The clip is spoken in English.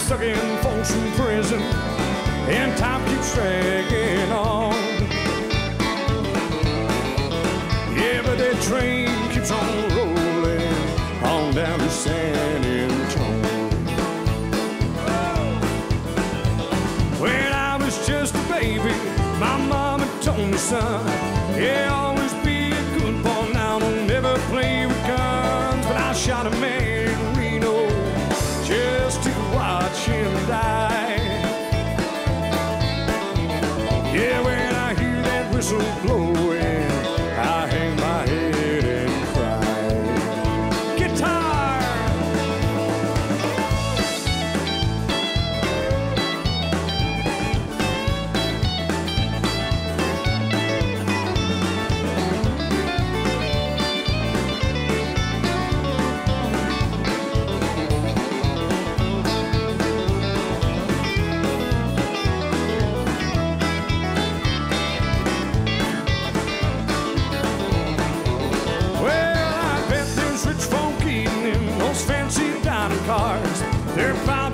stuck in Folsom prison, and time keeps dragging on. Yeah, but that train keeps on rolling on down to San Antonio. When I was just a baby, my mama told me, son, yeah, always be a good boy now, don't never play with guns. But I shot a man in Reno just to watch him die. Yeah, when I hear that whistle blowing, I hang my head and cry. Guitar! Cars, they're bound